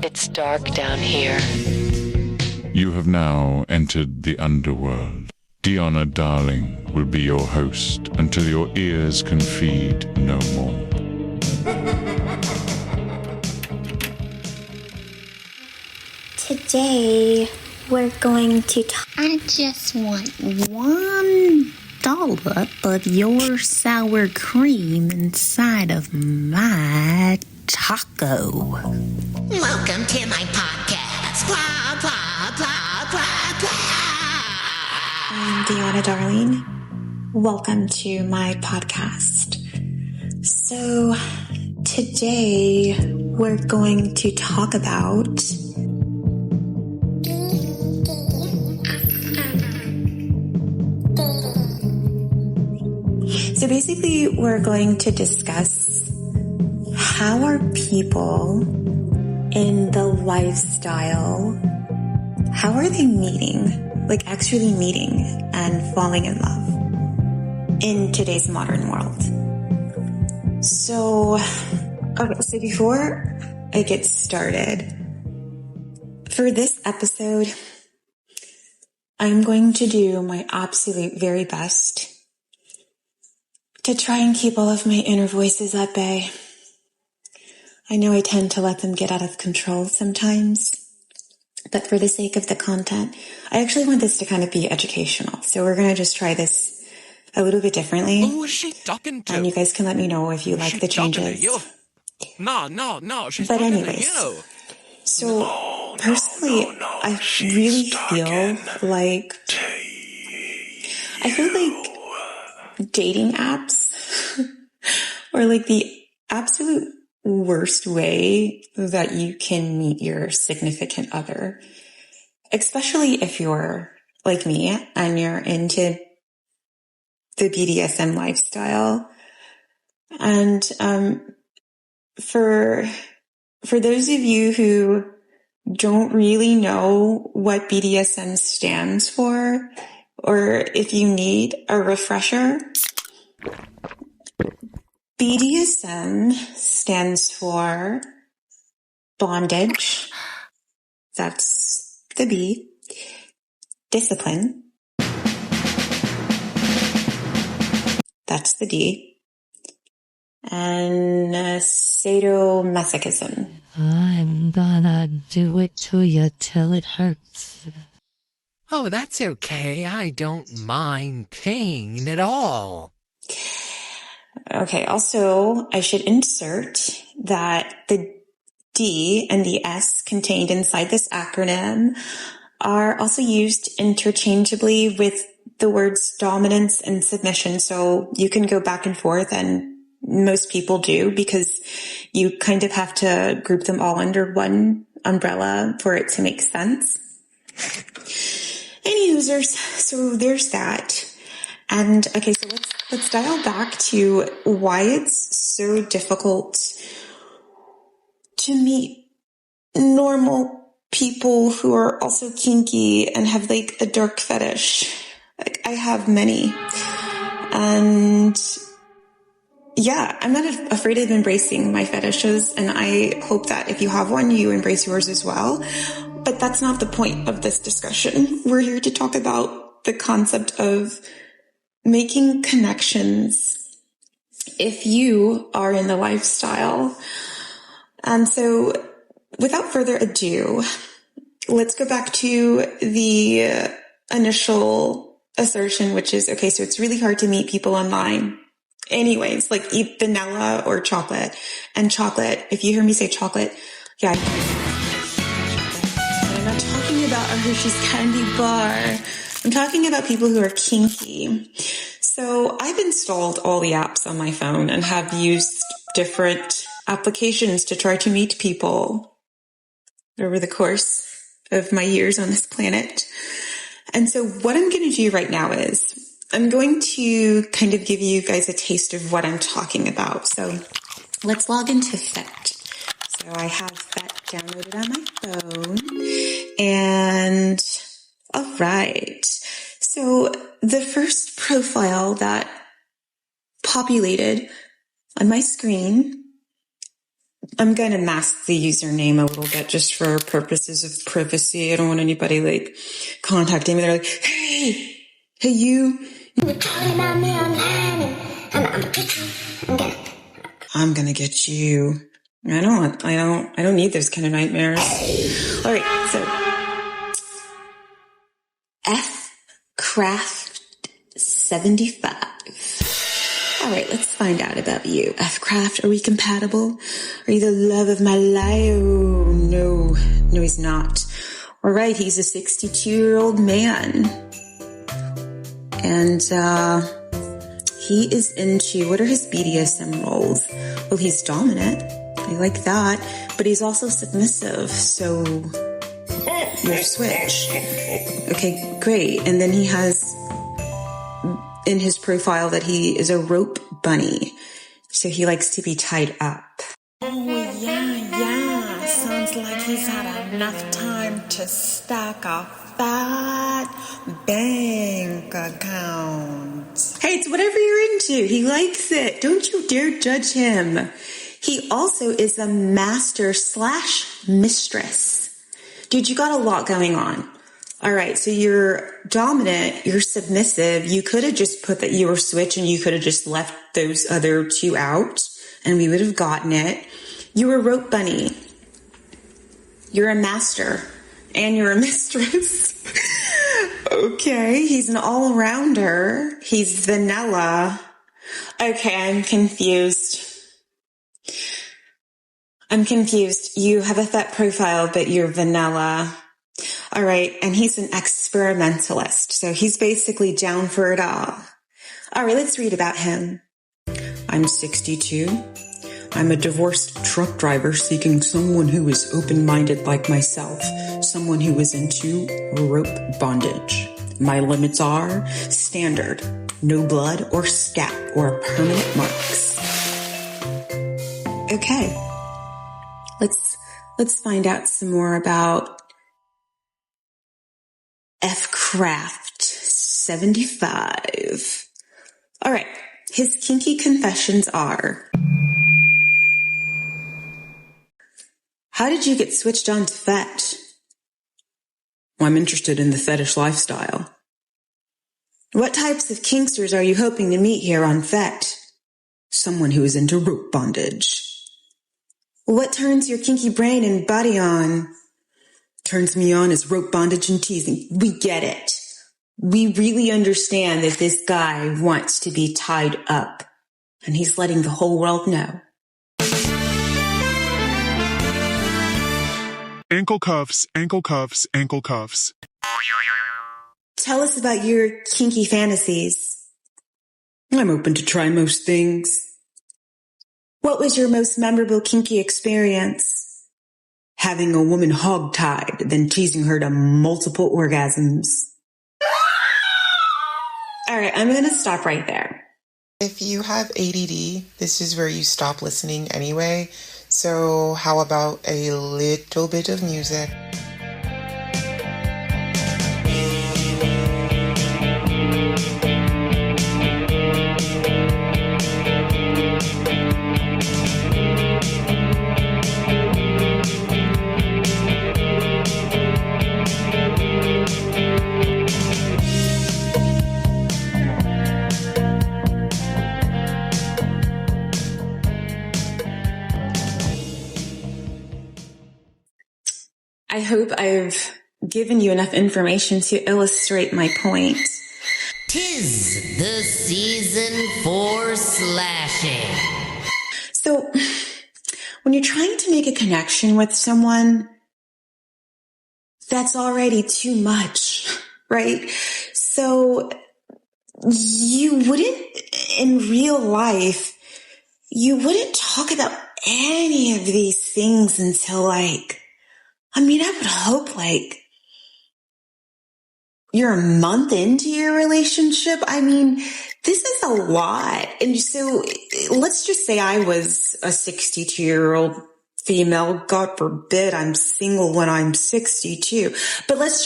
It's dark down here. You have now entered the underworld. Dionna Darling will be your host until your ears can feed no more. Today, we're going to talk. I just want one dollop of your sour cream inside of my taco. Welcome to my podcast. Blah, blah, blah, blah, blah. I'm Dionna Darling. Welcome to my podcast. So, today, we're going to talk about So basically, we're going to discuss how are people in the lifestyle, how are they meeting, like actually meeting and falling in love in today's modern world. So before I get started, for this episode, I'm going to do my absolute very best to try and keep all of my inner voices at bay. I know I tend to let them get out of control sometimes, but for the sake of the content, I actually want this to kind of be educational. So we're going to just try this a little bit differently. Who is she talking to? And you guys can let me know if you like the changes. No, she's But talking anyways, to you. So personally, I really feel like dating apps or like the absolute worst way that you can meet your significant other, especially if you're like me and you're into the BDSM lifestyle. And for those of you who don't really know what BDSM stands for, or if you need a refresher, BDSM stands for bondage. That's the B. Discipline. That's the D. And sadomasochism. I'm gonna do it to you till it hurts. Oh, that's okay. I don't mind pain at all. Okay, also, I should insert that the D and the S contained inside this acronym are also used interchangeably with the words dominance and submission. So you can go back and forth, and most people do, because you kind of have to group them all under one umbrella for it to make sense. Any users, so there's that. And okay, so let's dial back to why it's so difficult to meet normal people who are also kinky and have like a dark fetish. Like I have many. And yeah, I'm not afraid of embracing my fetishes, and I hope that if you have one, you embrace yours as well. But that's not the point of this discussion. We're here to talk about the concept of making connections if you are in the lifestyle. And so without further ado, let's go back to the initial assertion, which is, okay, so it's really hard to meet people online. Anyways, like eat vanilla or chocolate. And chocolate, if you hear me say chocolate, yeah, I'm not talking about a Hershey's candy bar. I'm talking about people who are kinky. So I've installed all the apps on my phone and have used different applications to try to meet people over the course of my years on this planet. And so what I'm going to do right now is I'm going to kind of give you guys a taste of what I'm talking about. So let's log into FET. So I have FET downloaded on my phone. And all right. So the first profile that populated on my screen I'm going to mask the username a little bit just for purposes of privacy. I don't want anybody like contacting me. They're like, hey, you. I'm going to get you. I don't need those kind of nightmares. All right. So F Craft 75. All right, let's find out about you. F-Craft, are we compatible? Are you the love of my life? Oh, no, he's not. All right, he's a 62-year-old man. And he is into, what are his BDSM roles? Well, he's dominant. I like that. But he's also submissive, so you're switch. Okay, great. And then he has in his profile that he is a rope bunny. So he likes to be tied up. Oh, yeah. Sounds like he's had enough time to stack a fat bank account. Hey, it's whatever you're into. He likes it. Don't you dare judge him. He also is a master/mistress. Dude, you got a lot going on. All right, so you're dominant, you're submissive. You could have just put that you were switch and you could have just left those other two out and we would have gotten it. You were rope bunny. You're a master and you're a mistress. Okay, he's an all-rounder. He's vanilla. Okay, I'm confused. You have a fat profile, but you're vanilla. All right, and he's an experimentalist, so he's basically down for it all. All right, let's read about him. I'm 62. I'm a divorced truck driver seeking someone who is open-minded like myself, someone who is into rope bondage. My limits are standard, no blood or scap or permanent marks. Okay, let's find out some more about F-Craft 75. All right, his kinky confessions are: how did you get switched on to fet? Well, I'm interested in the fetish lifestyle. What types of kinksters are you hoping to meet here on fet? Someone who is into rope bondage. What turns your kinky brain and body on? Turns me on is rope bondage and teasing. We get it. We really understand that this guy wants to be tied up, and he's letting the whole world know. Ankle cuffs, ankle cuffs, ankle cuffs. Tell us about your kinky fantasies. I'm open to try most things. What was your most memorable kinky experience? Having a woman hog-tied, then teasing her to multiple orgasms. All right, I'm going to stop right there. If you have ADD, this is where you stop listening anyway. So how about a little bit of music? I hope I've given you enough information to illustrate my point. 'Tis the season for slashing. So, when you're trying to make a connection with someone, that's already too much, right? So, you wouldn't, in real life, you wouldn't talk about any of these things until I would hope you're a month into your relationship. This is a lot. And so let's just say I was a 62-year-old female. God forbid I'm single when I'm 62. But let's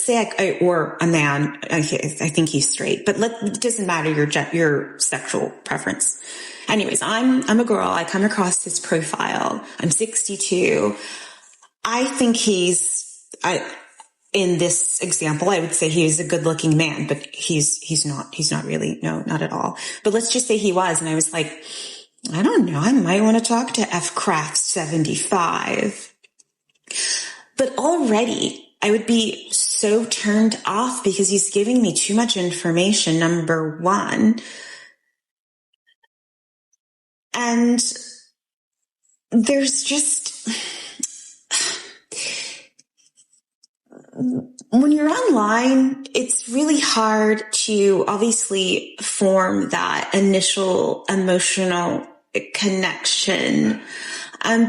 say or a man. I think he's straight, but it doesn't matter your sexual preference. anyways, I'm a girl. I come across his profile. I'm 62. I think in this example, I would say he's a good looking man, but he's not really, no, not at all. But let's just say he was. And I was like, I don't know. I might want to talk to F Craft 75. But already I would be so turned off because he's giving me too much information, number one. And there's just, when you're online, it's really hard to obviously form that initial emotional connection.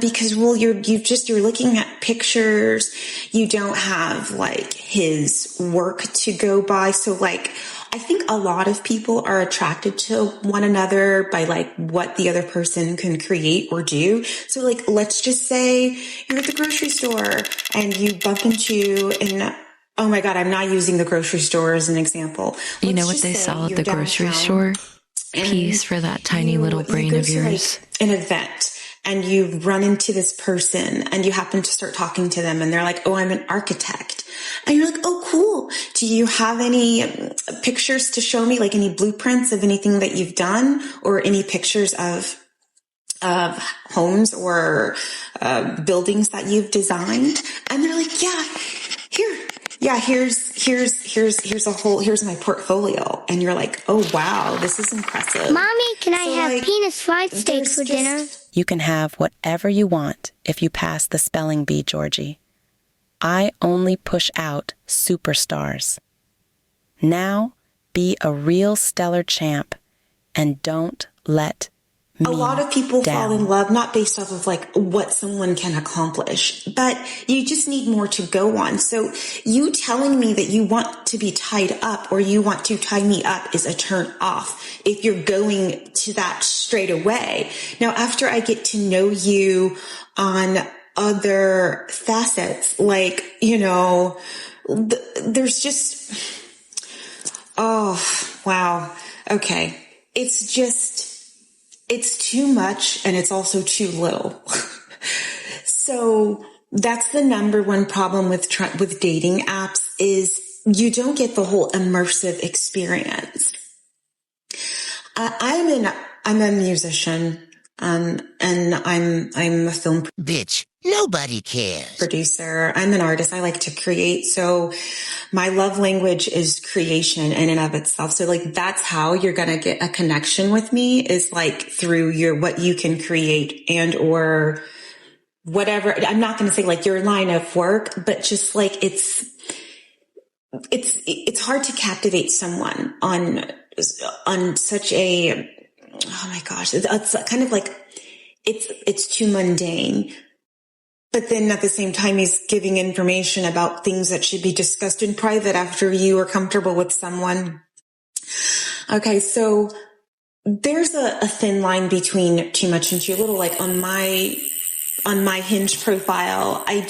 Because, well, you're looking at pictures. You don't have like his work to go by. So like, I think a lot of people are attracted to one another by like what the other person can create or do. So like, let's just say you're at the grocery store and you bump into oh my God, I'm not using the grocery store as an example. You know what they sell at the grocery store? Peace for that tiny little brain of yours. Like an event. And you run into this person and you happen to start talking to them and they're like, oh, I'm an architect. And you're like, oh, cool. Do you have any pictures to show me, like any blueprints of anything that you've done or any pictures of homes or buildings that you've designed? And they're like, here's my portfolio. And you're like, oh, wow, this is impressive. Mommy, can I have penis fried steak for dinner? You can have whatever you want if you pass the spelling bee, Georgie. I only push out superstars. Now, be a real stellar champ and don't let me A lot of people down. fall in love not based off of like what someone can accomplish, but you just need more to go on. So you telling me that you want to be tied up or you want to tie me up is a turn off if you're going to that straight away. Now, after I get to know you on other facets, like, you know, there's just, oh, wow. Okay. It's too much and it's also too little. So that's the number one problem with dating apps is you don't get the whole immersive experience. I'm a musician, and I'm a film Bitch, nobody cares. producer. I'm an artist. I like to create. So my love language is creation in and of itself. So like, that's how you're going to get a connection with me is like through what you can create and, or whatever. I'm not going to say like your line of work, but just like it's hard to captivate someone on such a, oh my gosh, it's kind of like, it's too mundane. But then at the same time, he's giving information about things that should be discussed in private after you are comfortable with someone. Okay. So there's a thin line between too much and too little. Like on my Hinge profile, I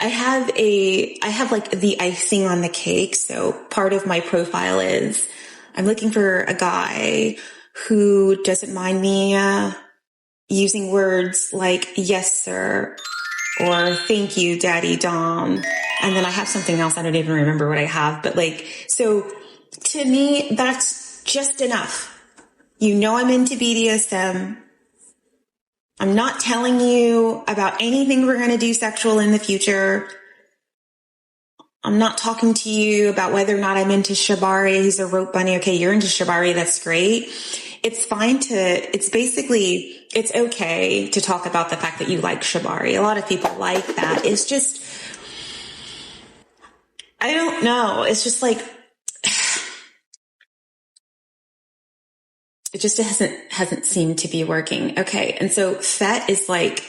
have like the icing on the cake. So part of my profile is I'm looking for a guy who doesn't mind me using words like yes, sir, or thank you, Daddy Dom. And then I have something else. I don't even remember what I have. But like, so to me, that's just enough. You know I'm into BDSM. I'm not telling you about anything we're going to do sexual in the future. I'm not talking to you about whether or not I'm into shibari. He's a rope bunny. Okay, you're into shibari. That's great. It's fine it's okay to talk about the fact that you like shibari. A lot of people like that. It's just, I don't know. It's just like, it just hasn't seemed to be working. Okay. And so FET is like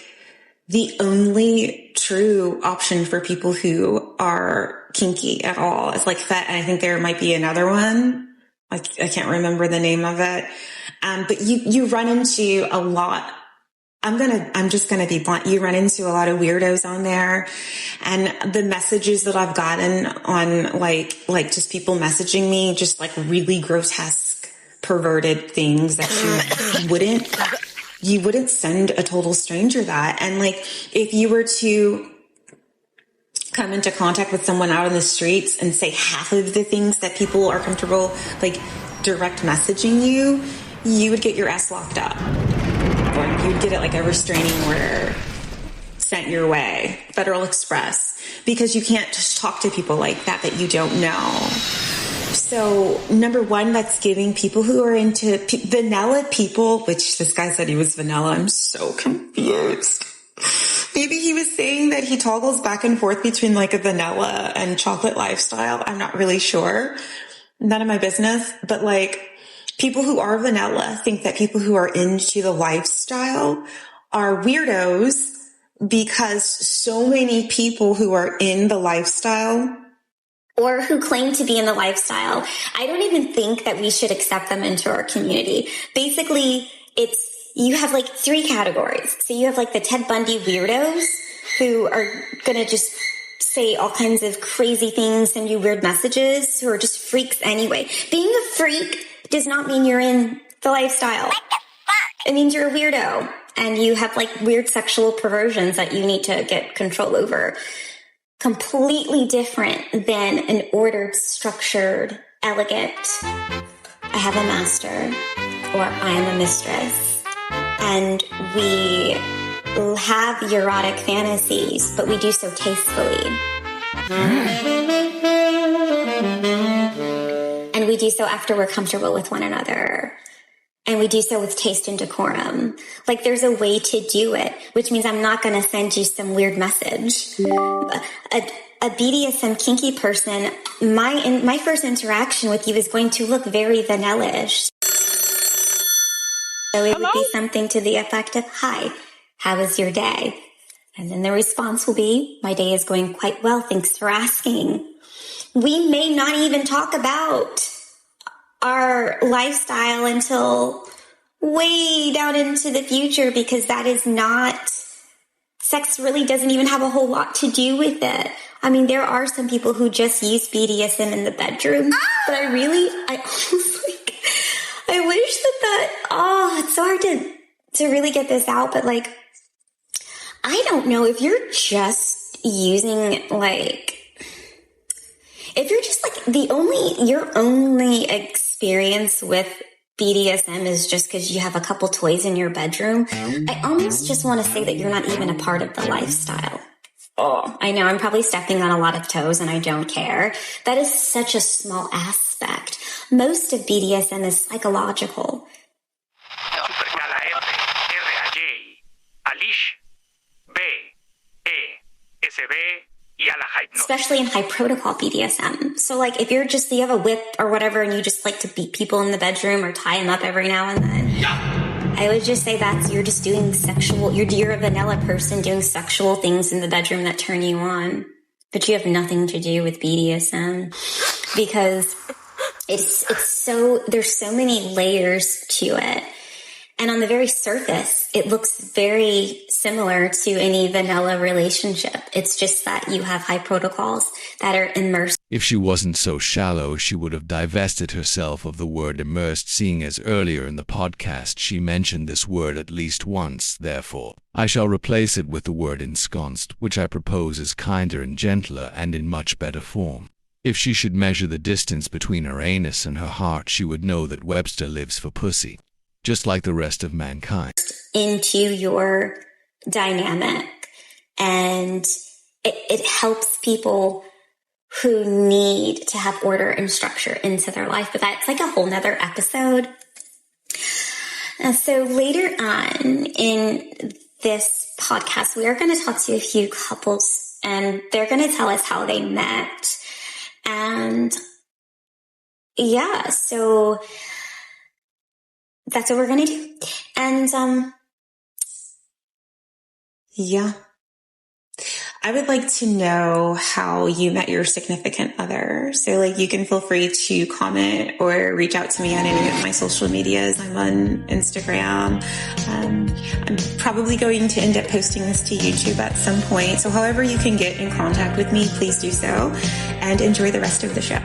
the only true option for people who are kinky at all. It's like FET. And I think there might be another one. I can't remember the name of it. But you run into a lot. I'm just going to be blunt. You run into a lot of weirdos on there, and the messages that I've gotten on like just people messaging me, just like really grotesque perverted things that you wouldn't send a total stranger that. And like, if you were to come into contact with someone out in the streets and say half of the things that people are comfortable, like, direct messaging you, you would get your ass locked up. Or you would get it like a restraining order sent your way, Federal Express, because you can't just talk to people like that you don't know. So, number one, that's giving people who are into vanilla people, which this guy said he was vanilla. I'm so confused. Maybe he was saying that he toggles back and forth between like a vanilla and chocolate lifestyle. I'm not really sure. None of my business. But like, people who are vanilla think that people who are into the lifestyle are weirdos, because so many people who are in the lifestyle or who claim to be in the lifestyle, I don't even think that we should accept them into our community. Basically, you have like 3 categories. So you have like the Ted Bundy weirdos who are going to just say all kinds of crazy things, send you weird messages, who are just freaks anyway. Being a freak does not mean you're in the lifestyle. It means you're a weirdo and you have like weird sexual perversions that you need to get control over. Completely different than an ordered, structured, elegant, I have a master, or I am a mistress. And we have erotic fantasies, but we do so tastefully. And we do so after we're comfortable with one another. And we do so with taste and decorum. Like, there's a way to do it, which means I'm not going to send you some weird message. A BDSM kinky person, my first interaction with you is going to look very vanilla-ish. So it would be something to the effect of, "Hi, how was your day?" And then the response will be, "My day is going quite well, thanks for asking." We may not even talk about our lifestyle until way down into the future, because that is not, sex really doesn't even have a whole lot to do with it. I mean, there are some people who just use BDSM in the bedroom, but I almost like, I wish it's so hard to really get this out, but like, I don't know if you're just using like, if you're just like your only experience with BDSM is just because you have a couple toys in your bedroom, I almost just want to say that you're not even a part of the lifestyle. Oh, I know I'm probably stepping on a lot of toes and I don't care. That is such a small aspect. Most of BDSM is psychological. Especially in high protocol BDSM. So like, if you have a whip or whatever and you just like to beat people in the bedroom or tie them up every now and then, I would just say you're just doing you're a vanilla person doing sexual things in the bedroom that turn you on, but you have nothing to do with BDSM, because there's so many layers to it. And on the very surface, it looks very similar to any vanilla relationship. It's just that you have high protocols that are immersed. If she wasn't so shallow, she would have divested herself of the word immersed, seeing as earlier in the podcast she mentioned this word at least once. Therefore, I shall replace it with the word ensconced, which I propose is kinder and gentler and in much better form. If she should measure the distance between her anus and her heart, she would know that Webster lives for pussy, just like the rest of mankind. Into your dynamic, and it helps people who need to have order and structure into their life, but that's like a whole nother episode. So later on in this podcast, we are going to talk to a few couples, and they're going to tell us how they met. And yeah, so that's what we're going to do. And, yeah. I would like to know how you met your significant other. So like, you can feel free to comment or reach out to me on any of my social medias. I'm on Instagram. I'm probably going to end up posting this to YouTube at some point. So however you can get in contact with me, please do so, and enjoy the rest of the show.